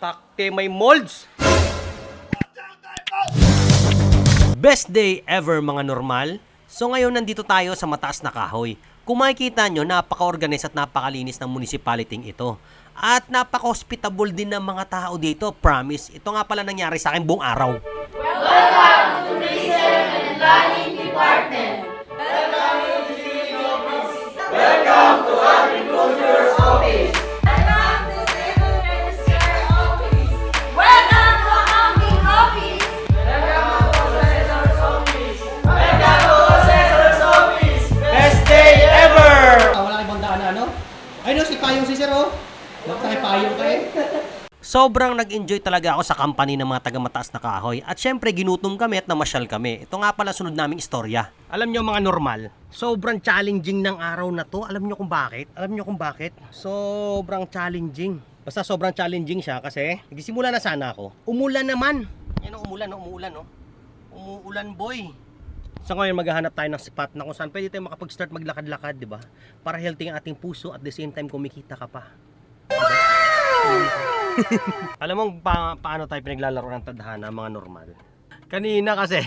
Takte may molds! Best day ever mga normal. So ngayon nandito tayo sa mataas na kahoy. Kung makikita nyo, napaka-organize at napakalinis ng municipality ito. At napaka-hospitable din ng mga tao dito, promise. Ito nga pala nangyari sa akin buong araw. Welcome to Research and Planning Department. Welcome to Agriculture's Office. Welcome to Civil Register Office. Welcome to Accounting Office. Welcome to Assessor's Office. Welcome to Assessor's Office. Best day ever! Wala ibang daan na ano? Ay no, si Payong si Sir oh. Payong ka eh. Sobrang nag-enjoy talaga ako sa company ng mga taga-mataas na kahoy. At syempre, ginutom kami at namasyal kami. Ito nga pala sunod naming istorya. Alam nyo mga normal, sobrang challenging ng araw na to. Alam nyo kung bakit? Sobrang challenging. Basta sobrang challenging siya kasi nagsisimula na sana ako. Umulan naman. Yan o, umuulan no. Umuulan boy. So ngayon maghahanap tayo ng spot na kung saan pwede tayo makapag-start maglakad-lakad, di ba? Para healthy ang ating puso at the same time kumikita ka pa. Alam mo paano tayo pinaglalaro ng tadhana mga normal? Kanina kasi,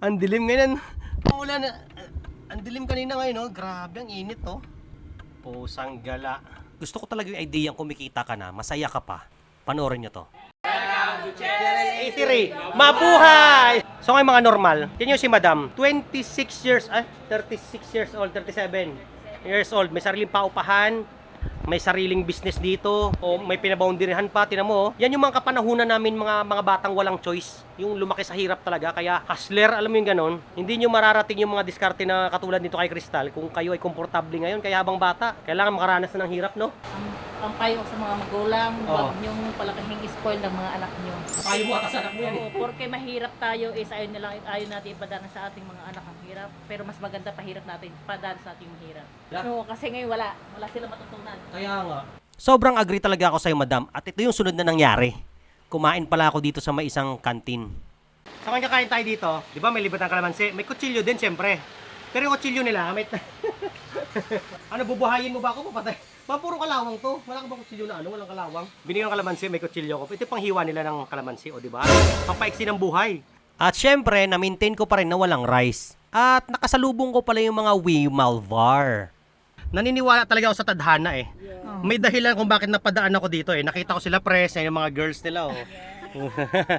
ang dilim ngayon. Umulan na. Ang dilim kanina ngayon, no? Grabe ang init, to. Pusang gala. Gusto ko talaga yung idea yung kumikita ka na, masaya ka pa. Panoorin nyo to. Channel 83, mabuhay! So ngayon mga normal, yan yung si Madam, 36 years old, 37 years old, may sariling paupahan, may sariling business dito, o may pinaboundaryhan pa, tinan mo. Yan yung mga kapanahunan namin, mga batang walang choice, yung lumaki sa hirap talaga, kaya hustler, alam mo yung ganon, hindi nyo mararating yung mga diskarte na katulad nito kay Crystal kung kayo ay komportable ngayon, kaya habang bata, kailangan makaranas na ng hirap, no? Ang payo ko sa mga magulang, huwag niyong palakihing spoil ng mga anak niyo. Payo mo atas anak mo yan eh. Oo, porque mahirap tayo is ayaw natin ipadaan sa ating mga anak ang hirap. Pero mas maganda pahirap natin, padaan sa ating mahirap. Oo, kasi ngayon wala sila matutunan. Kaya nga. Sobrang agree talaga ako sa'yo, Madam. At ito yung sunod na nangyari. Kumain pala ako dito sa may isang kantin. Sa kanya kain tayo dito, di ba may libatang kalamansi? May kutsilyo din, siyempre. Pero yung kutsilyo nila, may... ano, bubuhayin mo ba ako? Papatay. Puro kalawang to. Wala ka ba kutsilyo na ano? Walang kalawang. Binigyan ng kalamansi, may kutsilyo ko. Ito pang hiwa nila ng kalamansi, o di ba? Pampaiksi ng buhay. At syempre, na-maintain ko pa rin na walang rice. At nakasalubong ko pala yung mga Wimalvar. Naniniwala talaga ako sa tadhana eh. May dahilan kung bakit napadaan ako dito eh. Nakita ko sila press, yung mga girls nila oh.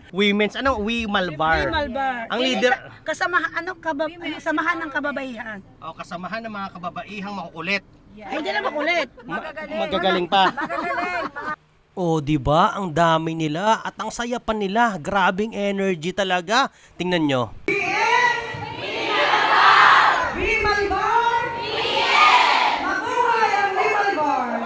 Women's, Wimalvar. Wimalvar. Ang leader, Samahan ng kababaihan. kasamahan ng mga kababaihang makukulit. Ay, hindi na makulit. Magagaling pa. Oh, di ba? Ang dami nila at ang saya pa nila. Grabing energy talaga. Tingnan nyo. Wimalvar! Mabuhay ang Wimalvar!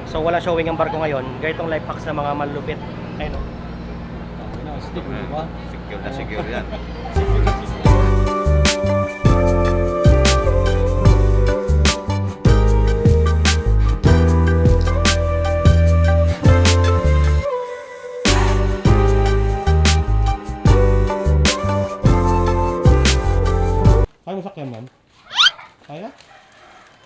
So wala showing ang barko ngayon. Ganitong life hacks na mga malupit. Ayun o. Stick, di ba? Secure na secure yan. Kaya mo sakyan, ma'am? Kaya?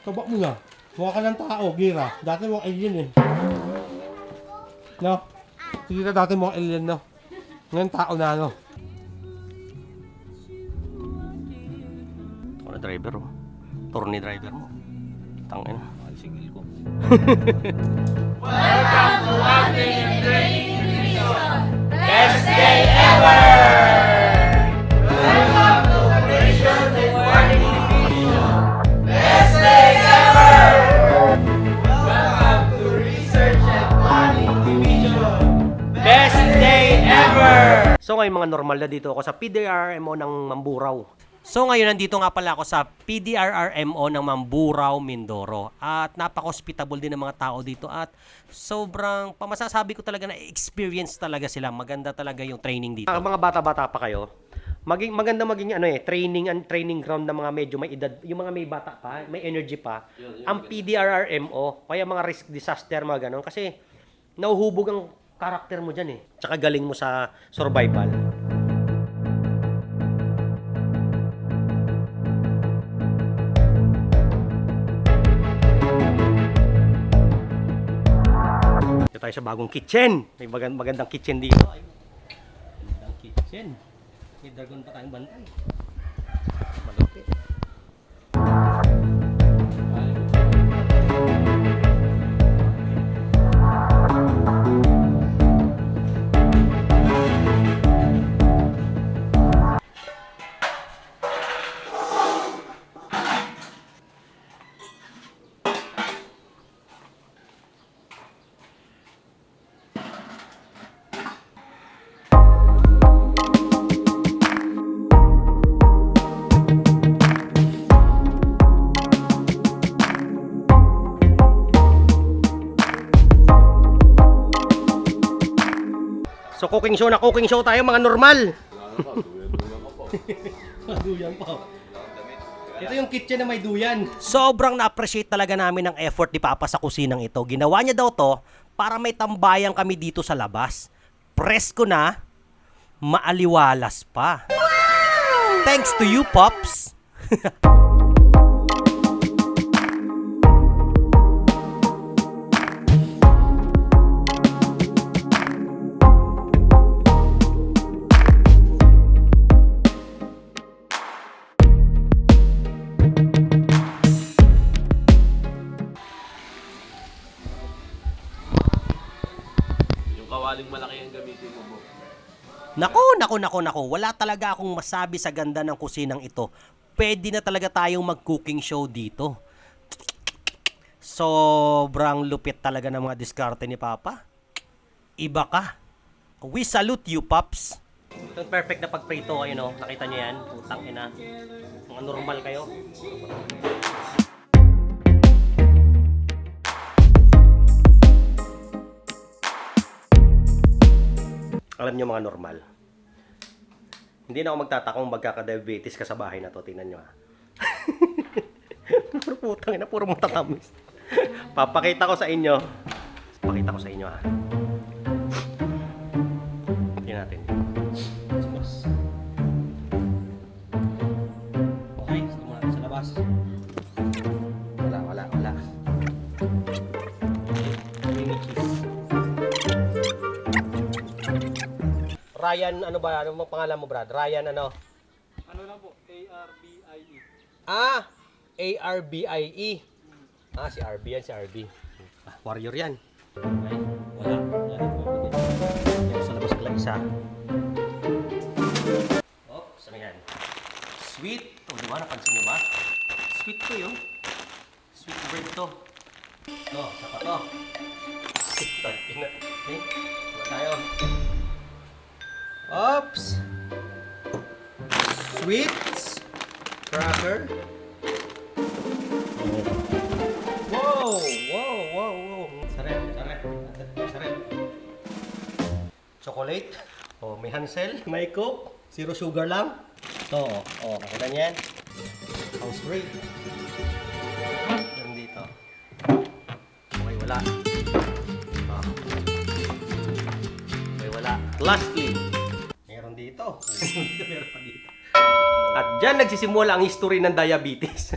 Kabak mo na. Mukha ka ng tao, Gira. Dati mo alien eh. No? Sige ka dati mo alien, no? Ngayon tao na, no? Ako na driver oh. Tourne driver mo. Tangin. Ay, singil ko. Welcome to Acting and Training Division. Best day ever. Welcome to Operations and Planning Division. Best day ever. Welcome to Research and Planning Division. Best day ever! So ngayon mga normal na dito ako sa PDRRMO ng Mamburao. So ngayon nandito nga pala ako sa PDRRMO ng Mamburao, Mindoro. At napaka-hospitable din ng mga tao dito. At sobrang, pamasasabi ko talaga na experience talaga sila. Maganda talaga yung training dito. Mga bata-bata pa kayo, maganda maging training ground ng mga medyo may edad, yung mga may bata pa, may energy pa. Ang PDRRMO, kaya mga risk disaster mga ganon kasi nauhubog ang karakter mo diyan eh. Tsaka galing mo sa survival. Dito tayo sa bagong kitchen. May magandang kitchen dito. Ay, magandang kitchen. May dragon pa tayong bantay. Malapit. So cooking show tayo mga normal. Duyan pa. Ito yung kitchen na may duyan. Sobrang na-appreciate talaga namin ang effort ni Papa sa kusinang ito. Ginawa niya daw to para may tambayan kami dito sa labas. Presko na, maaliwalas pa. Thanks to you, Pops. Kawaling malaki ang gamitin mo. Nako. Wala talaga akong masabi sa ganda ng kusinang ito. Pwede na talaga tayong mag-cooking show dito. Sobrang lupit talaga ng mga diskarte ni Papa. Iba ka. We salute you, Pops. Itong perfect na pagprito kayo, no? Nakita niyo yan? Putang ina. Mga normal kayo. Alam nyo mga normal. Hindi na ako magtataka kung magkaka-diabetes ka sa bahay na to. Tingnan nyo ha. Puro putang ina, puro matatamis. Papakita ko sa inyo. Pakita ko sa inyo ha. Tingnan natin. Okay, gusto mo natin sa labas. Wala. Mini cheese. Ryan, ano ba? Ano bang pangalan mo, Brad? Ryan, ano? Ano lang po? ARBIE. Ah! ARBIE. Ah, si RB yan, si RB. Ah, warrior yan. Okay, wala. Yan, sa labas pala isa. Oops, ano yan? Sweet. O, di ba? Napansin nyo ba? Sweet to yun. Sweet bread to. No, saka to. Okay, diba tayo? Oops! Sweets! Cracker! Wow! Sarap. Chocolate. Oh, may Hansel, may Coke. Zero sugar lang. Ito, nakita niyan. Sounds great. Meron dito. Okay, wala. Okay, wala. Lastly, meron dito. Meron pa dito. At dyan nagsisimula ang history ng diabetes.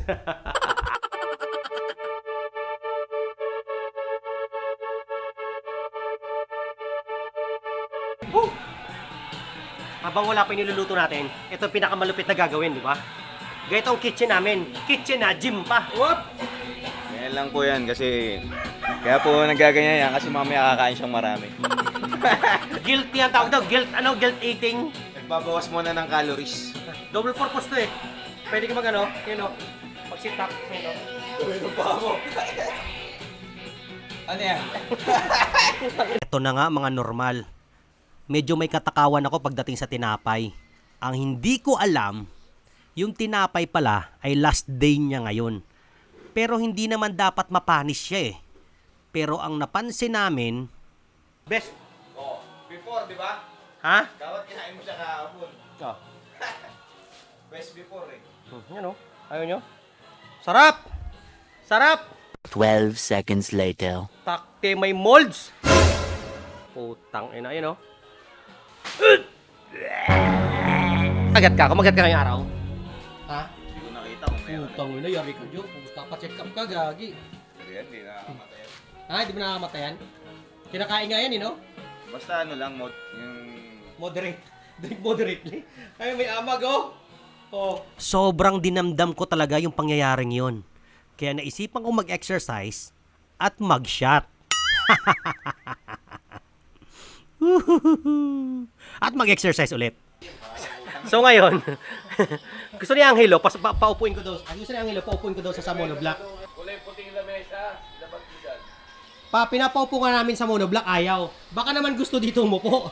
Habang wala pa yung niluluto natin, ito yung pinakamalupit na gagawin, di ba? Ganito ang kitchen namin. Kitchen na, gym pa. Whoop! Ganyan lang po yan kasi kaya po nagaganyan yan kasi mamaya kakain siyang marami. Guilty ang tawag daw. Guilt eating. Nagbabawas muna ng calories. Double purpose to eh. Pwede ka mag pag-sit up, Ano yan? Ito na nga mga normal. Medyo may katakawan ako pagdating sa tinapay. Ang hindi ko alam, yung tinapay pala ay last day niya ngayon. Pero hindi naman dapat mapanis siya eh. Pero ang napansin namin, best. Oh, before, di ba? Ha? Dapat kinain mo siya kahapon. Oh. Best before eh. Yan o. Ayaw nyo? Sarap! Sarap! 12 seconds later. Takte may molds! Putang ina, yun o. Kagat ka? Kumagat ka ngayong araw? Ha? Hindi ko nakita kung meron. Putang ina, yari ka dyan. Puta, pa-check up ka, gagi. Pero yan, hindi nakakamatay. Ha? Di ba nakakamatayan? Kinakain nga yan, no? Basta ano lang, yung... Moderate. Drink moderately. Ay, may amag, oh. Oh. Sobrang dinamdam ko talaga yung pangyayaring yon. Kaya naisipan ko mag-exercise at mag-shot. At mag-exercise ulit. So ngayon, gusto ni Angelo, paupuin ko daw. Gusto ni Angelo, paupuin ko daw sa monoblock. Kulay puting lamesa, dapat bigan. Pinapaupo nga namin sa monoblock, ayaw. Baka naman gusto dito umupo.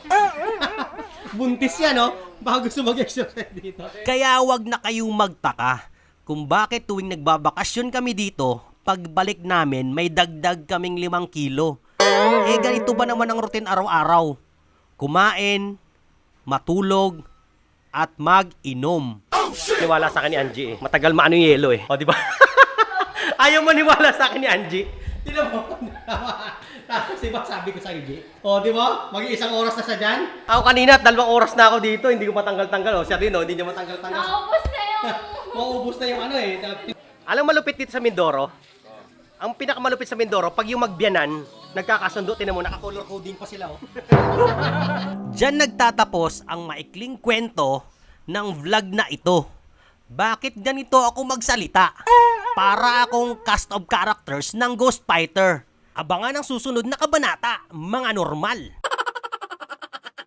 Buntis yan, no? Baka gusto mag-exercise dito. Kaya wag na kayong magtaka kung bakit tuwing nagbabakasyon kami dito, pagbalik namin may dagdag kaming 5 kilo. Eh ganito ba naman ang routine araw-araw? Kumain, matulog, at mag-inom. Niwala sa akin ni Angie eh. Matagal maano yung yelo eh. O, di ba? Ayaw mo niwala sa akin ni Angie. Tinan mo. Tapos diba sabi ko sa Angie. O, di ba? Mag-iisang oras na siya dyan. Ako kanina, 2 oras na ako dito. Hindi ko matanggal-tanggal. O, siya rin, hindi niya matanggal-tanggal. Naubos na yung... Mauubos na yung ano eh. Alam malupit dito sa Mindoro? Ang pinakamalupit sa Mindoro, pag yung magbiyanan, nagkakasundo, tinan mo, naka-color coding pa sila, oh. Diyan nagtatapos ang maikling kwento ng vlog na ito. Bakit ganito ako magsalita? Para akong cast of characters ng Ghost Fighter. Abangan ang susunod na kabanata, mga normal.